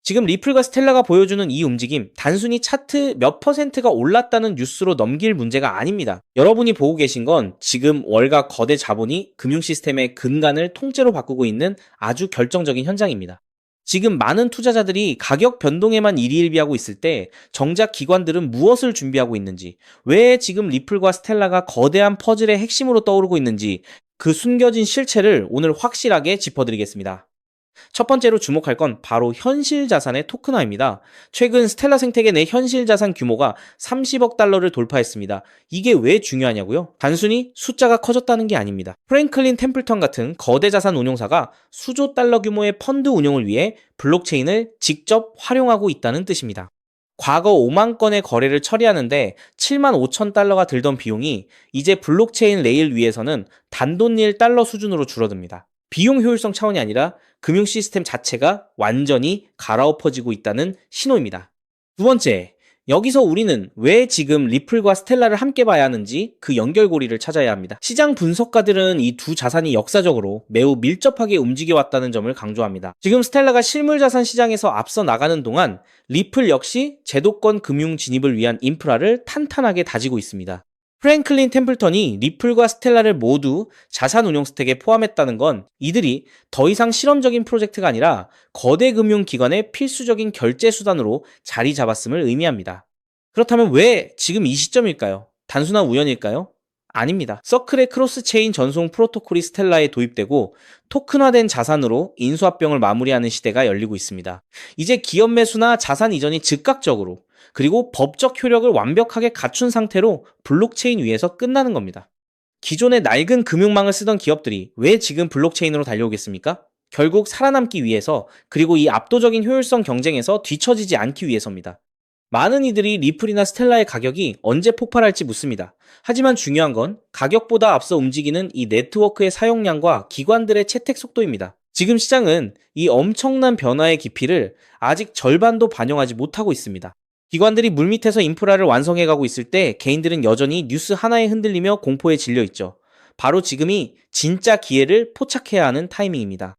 지금 리플과 스텔라가 보여주는 이 움직임, 단순히 차트 몇 퍼센트가 올랐다는 뉴스로 넘길 문제가 아닙니다. 여러분이 보고 계신 건 지금 월가 거대 자본이 금융 시스템의 근간을 통째로 바꾸고 있는 아주 결정적인 현장입니다. 지금 많은 투자자들이 가격 변동에만 일희일비하고 있을 때 정작 기관들은 무엇을 준비하고 있는지, 왜 지금 리플과 스텔라가 거대한 퍼즐의 핵심으로 떠오르고 있는지 그 숨겨진 실체를 오늘 확실하게 짚어드리겠습니다. 첫 번째로 주목할 건 바로 현실 자산의 토큰화입니다. 최근 스텔라 생태계 내 현실 자산 규모가 30억 달러를 돌파했습니다. 이게 왜 중요하냐고요? 단순히 숫자가 커졌다는 게 아닙니다. 프랭클린 템플턴 같은 거대 자산 운용사가 수조 달러 규모의 펀드 운용을 위해 블록체인을 직접 활용하고 있다는 뜻입니다. 과거 5만 건의 거래를 처리하는데 7만 5천 달러가 들던 비용이 이제 블록체인 레일 위에서는 단돈일 달러 수준으로 줄어듭니다. 비용 효율성 차원이 아니라 금융 시스템 자체가 완전히 갈아엎어지고 있다는 신호입니다. 두 번째, 여기서 우리는 왜 지금 리플과 스텔라를 함께 봐야 하는지 그 연결고리를 찾아야 합니다. 시장 분석가들은 이 두 자산이 역사적으로 매우 밀접하게 움직여왔다는 점을 강조합니다. 지금 스텔라가 실물자산 시장에서 앞서 나가는 동안 리플 역시 제도권 금융 진입을 위한 인프라를 탄탄하게 다지고 있습니다. 프랭클린 템플턴이 리플과 스텔라를 모두 자산 운용 스택에 포함했다는 건 이들이 더 이상 실험적인 프로젝트가 아니라 거대 금융기관의 필수적인 결제 수단으로 자리 잡았음을 의미합니다. 그렇다면 왜 지금 이 시점일까요? 단순한 우연일까요? 아닙니다. 서클의 크로스체인 전송 프로토콜이 스텔라에 도입되고 토큰화된 자산으로 인수합병을 마무리하는 시대가 열리고 있습니다. 이제 기업 매수나 자산 이전이 즉각적으로 그리고 법적 효력을 완벽하게 갖춘 상태로 블록체인 위에서 끝나는 겁니다. 기존의 낡은 금융망을 쓰던 기업들이 왜 지금 블록체인으로 달려오겠습니까? 결국 살아남기 위해서, 그리고 이 압도적인 효율성 경쟁에서 뒤처지지 않기 위해서입니다. 많은 이들이 리플이나 스텔라의 가격이 언제 폭발할지 묻습니다. 하지만 중요한 건 가격보다 앞서 움직이는 이 네트워크의 사용량과 기관들의 채택 속도입니다. 지금 시장은 이 엄청난 변화의 깊이를 아직 절반도 반영하지 못하고 있습니다. 기관들이 물밑에서 인프라를 완성해가고 있을 때 개인들은 여전히 뉴스 하나에 흔들리며 공포에 질려있죠. 바로 지금이 진짜 기회를 포착해야 하는 타이밍입니다.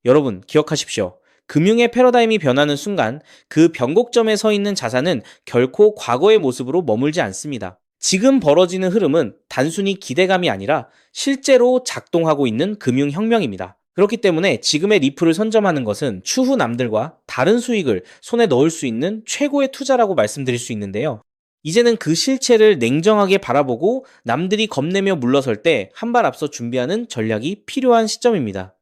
여러분 기억하십시오. 금융의 패러다임이 변하는 순간 그 변곡점에 서 있는 자산은 결코 과거의 모습으로 머물지 않습니다. 지금 벌어지는 흐름은 단순히 기대감이 아니라 실제로 작동하고 있는 금융혁명입니다. 그렇기 때문에 지금의 리플을 선점하는 것은 추후 남들과 다른 수익을 손에 넣을 수 있는 최고의 투자라고 말씀드릴 수 있는데요. 이제는 그 실체를 냉정하게 바라보고 남들이 겁내며 물러설 때 한 발 앞서 준비하는 전략이 필요한 시점입니다.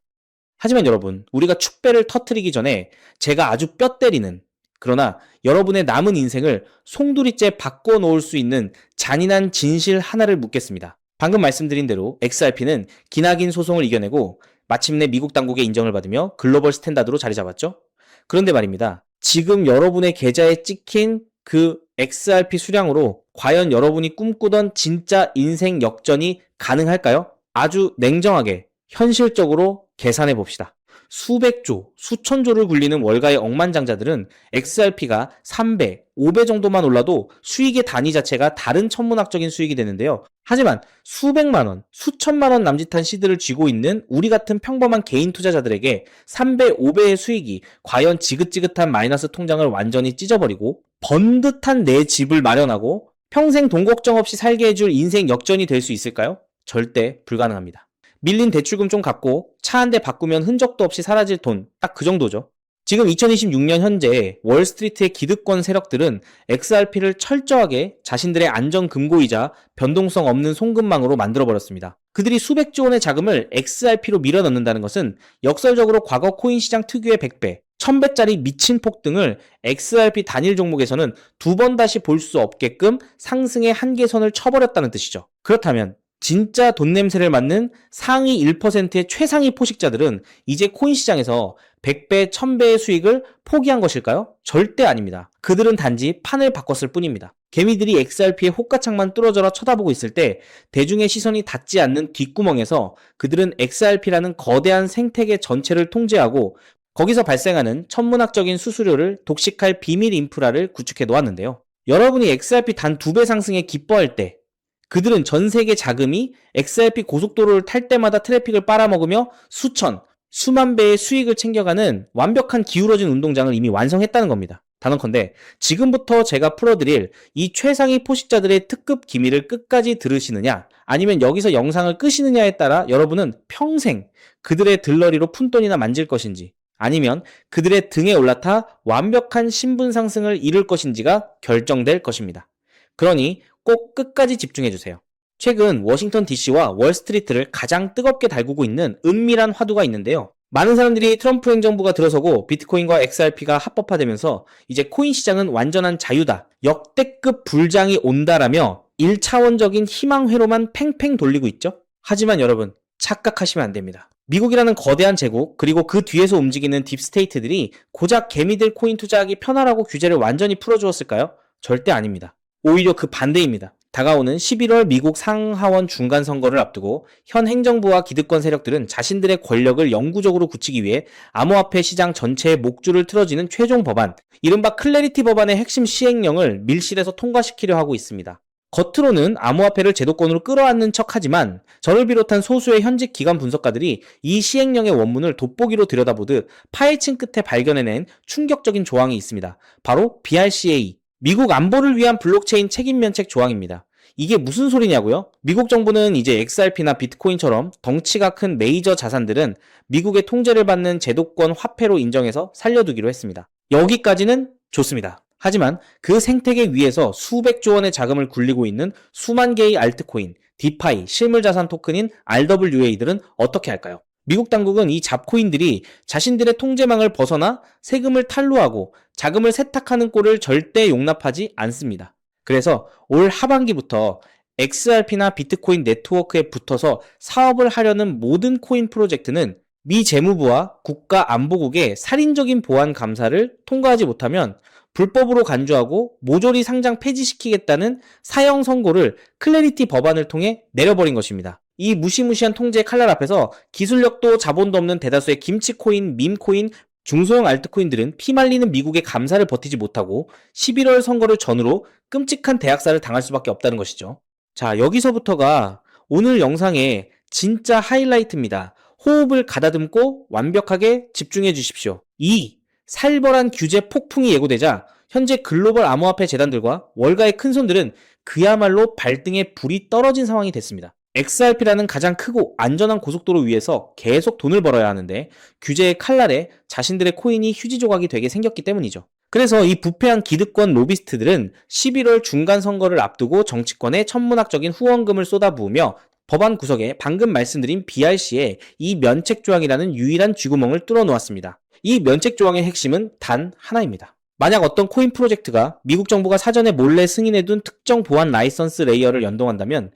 하지만 여러분, 우리가 축배를 터트리기 전에 제가 아주 뼈 때리는, 그러나 여러분의 남은 인생을 송두리째 바꿔놓을 수 있는 잔인한 진실 하나를 묻겠습니다. 방금 말씀드린 대로 XRP는 기나긴 소송을 이겨내고 마침내 미국 당국의 인정을 받으며 글로벌 스탠다드로 자리 잡았죠. 그런데 말입니다. 지금 여러분의 계좌에 찍힌 그 XRP 수량으로 과연 여러분이 꿈꾸던 진짜 인생 역전이 가능할까요? 아주 냉정하게 현실적으로 계산해 봅시다. 수백조, 수천조를 굴리는 월가의 억만장자들은 XRP가 3배, 5배 정도만 올라도 수익의 단위 자체가 다른 천문학적인 수익이 되는데요. 하지만 수백만 원, 수천만 원 남짓한 시드를 쥐고 있는 우리 같은 평범한 개인 투자자들에게 3배, 5배의 수익이 과연 지긋지긋한 마이너스 통장을 완전히 찢어버리고 번듯한 내 집을 마련하고 평생 돈 걱정 없이 살게 해줄 인생 역전이 될 수 있을까요? 절대 불가능합니다. 밀린 대출금 좀 갚고 차 한 대 바꾸면 흔적도 없이 사라질 돈, 딱 그 정도죠. 지금 2026년 현재 월스트리트의 기득권 세력들은 XRP를 철저하게 자신들의 안전 금고이자 변동성 없는 송금망으로 만들어버렸습니다. 그들이 수백조 원의 자금을 XRP로 밀어넣는다는 것은 역설적으로 과거 코인 시장 특유의 100배, 1000배짜리 미친 폭등을 XRP 단일 종목에서는 두 번 다시 볼 수 없게끔 상승의 한계선을 쳐버렸다는 뜻이죠. 그렇다면 진짜 돈 냄새를 맡는 상위 1%의 최상위 포식자들은 이제 코인 시장에서 100배, 1000배의 수익을 포기한 것일까요? 절대 아닙니다. 그들은 단지 판을 바꿨을 뿐입니다. 개미들이 XRP의 호가창만 뚫어져라 쳐다보고 있을 때 대중의 시선이 닿지 않는 뒷구멍에서 그들은 XRP라는 거대한 생태계 전체를 통제하고 거기서 발생하는 천문학적인 수수료를 독식할 비밀 인프라를 구축해 놓았는데요. 여러분이 XRP 단 2배 상승에 기뻐할 때 그들은 전 세계 자금이 XRP 고속도로를 탈 때마다 트래픽을 빨아먹으며 수천, 수만 배의 수익을 챙겨가는 완벽한 기울어진 운동장을 이미 완성했다는 겁니다. 단언컨대 지금부터 제가 풀어드릴 이 최상위 포식자들의 특급 기밀을 끝까지 들으시느냐, 아니면 여기서 영상을 끄시느냐에 따라 여러분은 평생 그들의 들러리로 푼돈이나 만질 것인지, 아니면 그들의 등에 올라타 완벽한 신분 상승을 이룰 것인지가 결정될 것입니다. 그러니 꼭 끝까지 집중해주세요. 최근 워싱턴 DC와 월스트리트를 가장 뜨겁게 달구고 있는 은밀한 화두가 있는데요. 많은 사람들이 트럼프 행정부가 들어서고 비트코인과 XRP가 합법화되면서 이제 코인 시장은 완전한 자유다, 역대급 불장이 온다라며 1차원적인 희망회로만 팽팽 돌리고 있죠. 하지만 여러분, 착각하시면 안 됩니다. 미국이라는 거대한 제국, 그리고 그 뒤에서 움직이는 딥스테이트들이 고작 개미들 코인 투자하기 편하라고 규제를 완전히 풀어주었을까요? 절대 아닙니다. 오히려 그 반대입니다. 다가오는 11월 미국 상하원 중간 선거를 앞두고 현 행정부와 기득권 세력들은 자신들의 권력을 영구적으로 굳히기 위해 암호화폐 시장 전체의 목줄을 틀어지는 최종 법안, 이른바 클래리티 법안의 핵심 시행령을 밀실에서 통과시키려 하고 있습니다. 겉으로는 암호화폐를 제도권으로 끌어안는 척하지만 저를 비롯한 소수의 현직 기관 분석가들이 이 시행령의 원문을 돋보기로 들여다보듯 파헤친 끝에 발견해낸 충격적인 조항이 있습니다. 바로 BRCA, 미국 안보를 위한 블록체인 책임 면책 조항입니다. 이게 무슨 소리냐고요? 미국 정부는 이제 XRP나 비트코인처럼 덩치가 큰 메이저 자산들은 미국의 통제를 받는 제도권 화폐로 인정해서 살려두기로 했습니다. 여기까지는 좋습니다. 하지만 그 생태계 위에서 수백조 원의 자금을 굴리고 있는 수만 개의 알트코인, 디파이, 실물자산 토큰인 RWA들은 어떻게 할까요? 미국 당국은 이 잡코인들이 자신들의 통제망을 벗어나 세금을 탈루하고 자금을 세탁하는 꼴을 절대 용납하지 않습니다. 그래서 올 하반기부터 XRP나 비트코인 네트워크에 붙어서 사업을 하려는 모든 코인 프로젝트는 미 재무부와 국가안보국의 살인적인 보안 감사를 통과하지 못하면 불법으로 간주하고 모조리 상장 폐지시키겠다는 사형 선고를 클래리티 법안을 통해 내려버린 것입니다. 이 무시무시한 통제의 칼날 앞에서 기술력도 자본도 없는 대다수의 김치코인, 밈코인, 중소형 알트코인들은 피말리는 미국의 감사를 버티지 못하고 11월 선거를 전후로 끔찍한 대학살을 당할 수밖에 없다는 것이죠. 자, 여기서부터가 오늘 영상의 진짜 하이라이트입니다. 호흡을 가다듬고 완벽하게 집중해 주십시오. 이 살벌한 규제 폭풍이 예고되자 현재 글로벌 암호화폐 재단들과 월가의 큰손들은 그야말로 발등에 불이 떨어진 상황이 됐습니다. XRP라는 가장 크고 안전한 고속도로 위에서 계속 돈을 벌어야 하는데 규제의 칼날에 자신들의 코인이 휴지 조각이 되게 생겼기 때문이죠. 그래서 이 부패한 기득권 로비스트들은 11월 중간 선거를 앞두고 정치권에 천문학적인 후원금을 쏟아부으며 법안 구석에 방금 말씀드린 BRC에 이 면책 조항이라는 유일한 쥐구멍을 뚫어 놓았습니다. 이 면책 조항의 핵심은 단 하나입니다. 만약 어떤 코인 프로젝트가 미국 정부가 사전에 몰래 승인해둔 특정 보안 라이선스 레이어를 연동한다면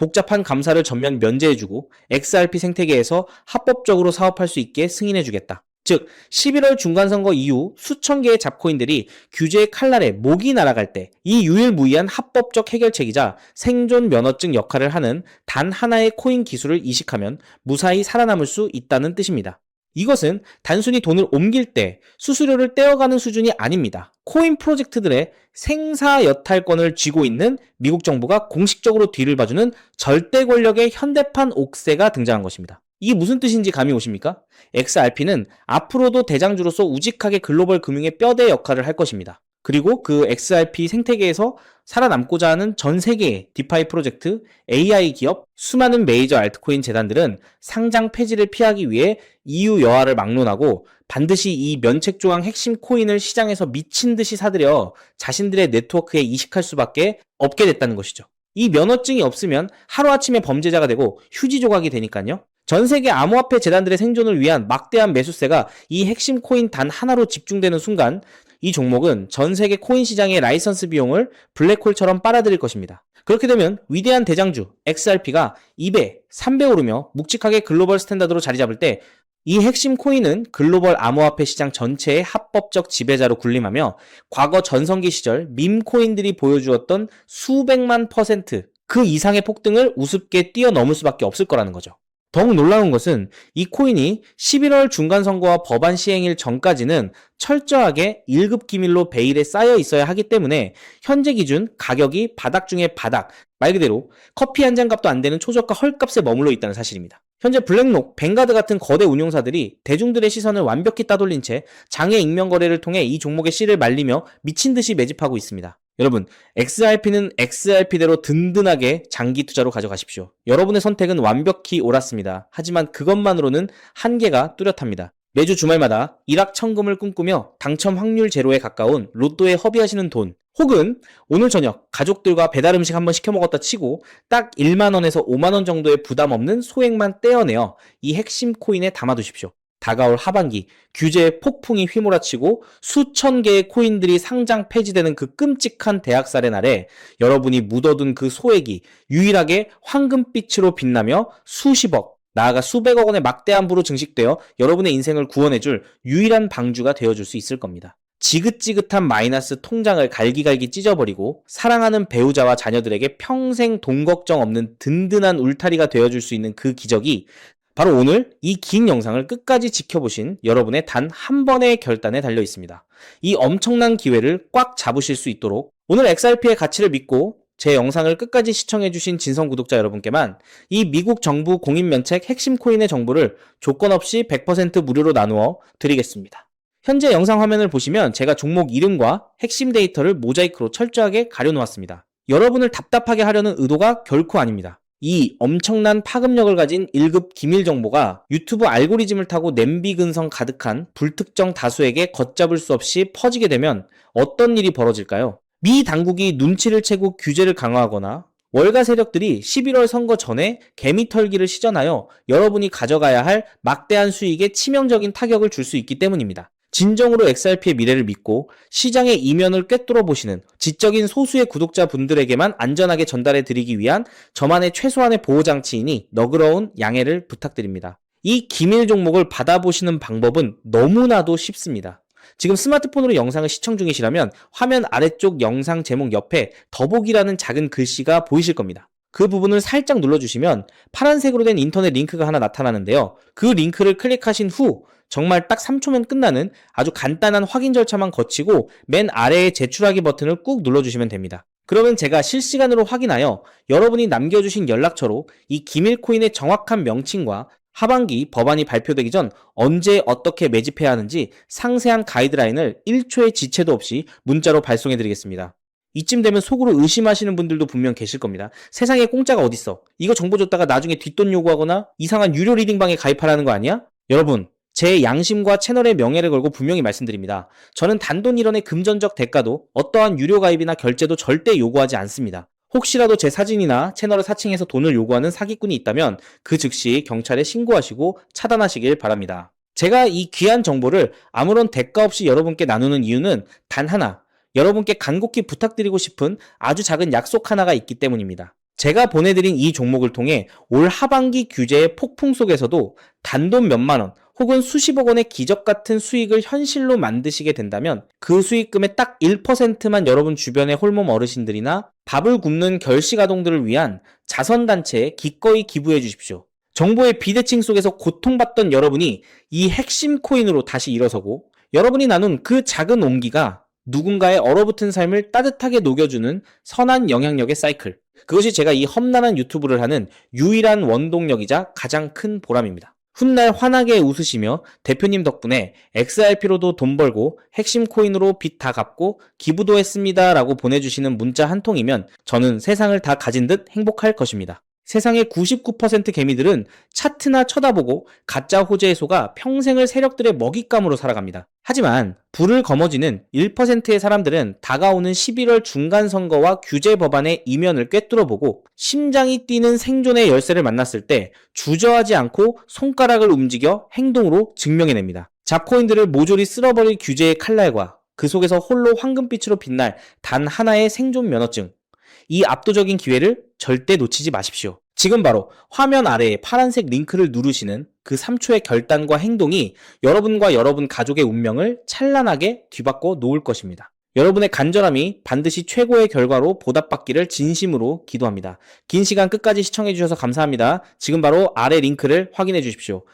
복잡한 감사를 전면 면제해주고 XRP 생태계에서 합법적으로 사업할 수 있게 승인해주겠다. 즉 11월 중간선거 이후 수천 개의 잡코인들이 규제의 칼날에 목이 날아갈 때 이 유일무이한 합법적 해결책이자 생존 면허증 역할을 하는 단 하나의 코인 기술을 이식하면 무사히 살아남을 수 있다는 뜻입니다. 이것은 단순히 돈을 옮길 때 수수료를 떼어가는 수준이 아닙니다. 코인 프로젝트들의 생사여탈권을 쥐고 있는 미국 정부가 공식적으로 뒤를 봐주는 절대 권력의 현대판 옥새가 등장한 것입니다. 이게 무슨 뜻인지 감이 오십니까? XRP는 앞으로도 대장주로서 우직하게 글로벌 금융의 뼈대 역할을 할 것입니다. 그리고 그 XRP 생태계에서 살아남고자 하는 전 세계의 디파이 프로젝트, AI 기업, 수많은 메이저 알트코인 재단들은 상장 폐지를 피하기 위해 EU 여하를 막론하고 반드시 이 면책 조항 핵심 코인을 시장에서 미친 듯이 사들여 자신들의 네트워크에 이식할 수밖에 없게 됐다는 것이죠. 이 면허증이 없으면 하루아침에 범죄자가 되고 휴지 조각이 되니까요. 전 세계 암호화폐 재단들의 생존을 위한 막대한 매수세가 이 핵심 코인 단 하나로 집중되는 순간 이 종목은 전 세계 코인 시장의 라이선스 비용을 블랙홀처럼 빨아들일 것입니다. 그렇게 되면 위대한 대장주 XRP가 2배, 3배 오르며 묵직하게 글로벌 스탠다드로 자리 잡을 때 이 핵심 코인은 글로벌 암호화폐 시장 전체의 합법적 지배자로 군림하며 과거 전성기 시절 밈코인들이 보여주었던 수백만 퍼센트 그 이상의 폭등을 우습게 뛰어넘을 수밖에 없을 거라는 거죠. 더욱 놀라운 것은 이 코인이 11월 중간선거와 법안 시행일 전까지는 철저하게 1급 기밀로 베일에 쌓여 있어야 하기 때문에 현재 기준 가격이 바닥 중에 바닥, 말 그대로 커피 한 잔 값도 안 되는 초저가 헐값에 머물러 있다는 사실입니다. 현재 블랙록, 뱅가드 같은 거대 운용사들이 대중들의 시선을 완벽히 따돌린 채 장외 익명 거래를 통해 이 종목의 씨를 말리며 미친 듯이 매집하고 있습니다. 여러분, XRP는 XRP대로 든든하게 장기 투자로 가져가십시오. 여러분의 선택은 완벽히 옳았습니다. 하지만 그것만으로는 한계가 뚜렷합니다. 매주 주말마다 일확천금을 꿈꾸며 당첨 확률 제로에 가까운 로또에 허비하시는 돈, 혹은 오늘 저녁 가족들과 배달 음식 한번 시켜 먹었다 치고 딱 1만원에서 5만원 정도의 부담 없는 소액만 떼어내어 이 핵심 코인에 담아두십시오. 다가올 하반기 규제의 폭풍이 휘몰아치고 수천 개의 코인들이 상장 폐지되는 그 끔찍한 대학살의 날에 여러분이 묻어둔 그 소액이 유일하게 황금빛으로 빛나며 수십억, 나아가 수백억 원의 막대한 부로 증식되어 여러분의 인생을 구원해줄 유일한 방주가 되어줄 수 있을 겁니다. 지긋지긋한 마이너스 통장을 갈기갈기 찢어버리고 사랑하는 배우자와 자녀들에게 평생 돈 걱정 없는 든든한 울타리가 되어줄 수 있는 그 기적이 바로 오늘 이 긴 영상을 끝까지 지켜보신 여러분의 단 한 번의 결단에 달려 있습니다. 이 엄청난 기회를 꽉 잡으실 수 있도록 오늘 XRP의 가치를 믿고 제 영상을 끝까지 시청해주신 진성 구독자 여러분께만 이 미국 정부 공인면책 핵심 코인의 정보를 조건 없이 100% 무료로 나누어 드리겠습니다. 현재 영상 화면을 보시면 제가 종목 이름과 핵심 데이터를 모자이크로 철저하게 가려놓았습니다. 여러분을 답답하게 하려는 의도가 결코 아닙니다. 이 엄청난 파급력을 가진 1급 기밀 정보가 유튜브 알고리즘을 타고 냄비 근성 가득한 불특정 다수에게 걷잡을 수 없이 퍼지게 되면 어떤 일이 벌어질까요? 미 당국이 눈치를 채고 규제를 강화하거나 월가 세력들이 11월 선거 전에 개미털기를 시전하여 여러분이 가져가야 할 막대한 수익에 치명적인 타격을 줄 수 있기 때문입니다. 진정으로 XRP의 미래를 믿고 시장의 이면을 꿰뚫어 보시는 지적인 소수의 구독자분들에게만 안전하게 전달해 드리기 위한 저만의 최소한의 보호장치이니 너그러운 양해를 부탁드립니다. 이 기밀 종목을 받아보시는 방법은 너무나도 쉽습니다. 지금 스마트폰으로 영상을 시청 중이시라면 화면 아래쪽 영상 제목 옆에 더보기라는 작은 글씨가 보이실 겁니다. 그 부분을 살짝 눌러주시면 파란색으로 된 인터넷 링크가 하나 나타나는데요. 그 링크를 클릭하신 후 정말 딱 3초면 끝나는 아주 간단한 확인 절차만 거치고 맨 아래의 제출하기 버튼을 꾹 눌러주시면 됩니다. 그러면 제가 실시간으로 확인하여 여러분이 남겨주신 연락처로 이 기밀 코인의 정확한 명칭과 하반기 법안이 발표되기 전 언제 어떻게 매집해야 하는지 상세한 가이드라인을 1초의 지체도 없이 문자로 발송해드리겠습니다. 이쯤 되면 속으로 의심하시는 분들도 분명 계실 겁니다. 세상에 공짜가 어딨어? 이거 정보 줬다가 나중에 뒷돈 요구하거나 이상한 유료 리딩방에 가입하라는 거 아니야? 여러분, 제 양심과 채널의 명예를 걸고 분명히 말씀드립니다. 저는 단돈 1원의 금전적 대가도 어떠한 유료 가입이나 결제도 절대 요구하지 않습니다. 혹시라도 제 사진이나 채널을 사칭해서 돈을 요구하는 사기꾼이 있다면 그 즉시 경찰에 신고하시고 차단하시길 바랍니다. 제가 이 귀한 정보를 아무런 대가 없이 여러분께 나누는 이유는 단 하나, 여러분께 간곡히 부탁드리고 싶은 아주 작은 약속 하나가 있기 때문입니다. 제가 보내드린 이 종목을 통해 올 하반기 규제의 폭풍 속에서도 단돈 몇만 원 혹은 수십억 원의 기적 같은 수익을 현실로 만드시게 된다면 그 수익금의 딱 1%만 여러분 주변의 홀몸 어르신들이나 밥을 굶는 결식아동들을 위한 자선단체에 기꺼이 기부해 주십시오. 정보의 비대칭 속에서 고통받던 여러분이 이 핵심 코인으로 다시 일어서고 여러분이 나눈 그 작은 온기가 누군가의 얼어붙은 삶을 따뜻하게 녹여주는 선한 영향력의 사이클. 그것이 제가 이 험난한 유튜브를 하는 유일한 원동력이자 가장 큰 보람입니다. 훗날 환하게 웃으시며 대표님 덕분에 XRP로도 돈 벌고 핵심 코인으로 빚 다 갚고 기부도 했습니다 라고 보내주시는 문자 한 통이면 저는 세상을 다 가진 듯 행복할 것입니다. 세상의 99% 개미들은 차트나 쳐다보고 가짜 호재의 소가 평생을 세력들의 먹잇감으로 살아갑니다. 하지만 불을 거머쥐는 1%의 사람들은 다가오는 11월 중간선거와 규제 법안의 이면을 꿰뚫어보고 심장이 뛰는 생존의 열쇠를 만났을 때 주저하지 않고 손가락을 움직여 행동으로 증명해냅니다. 잡코인들을 모조리 쓸어버릴 규제의 칼날과 그 속에서 홀로 황금빛으로 빛날 단 하나의 생존 면허증. 이 압도적인 기회를 절대 놓치지 마십시오. 지금 바로 화면 아래에 파란색 링크를 누르시는 그 3초의 결단과 행동이 여러분과 여러분 가족의 운명을 찬란하게 뒤바꿔 놓을 것입니다. 여러분의 간절함이 반드시 최고의 결과로 보답받기를 진심으로 기도합니다. 긴 시간 끝까지 시청해주셔서 감사합니다. 지금 바로 아래 링크를 확인해 주십시오.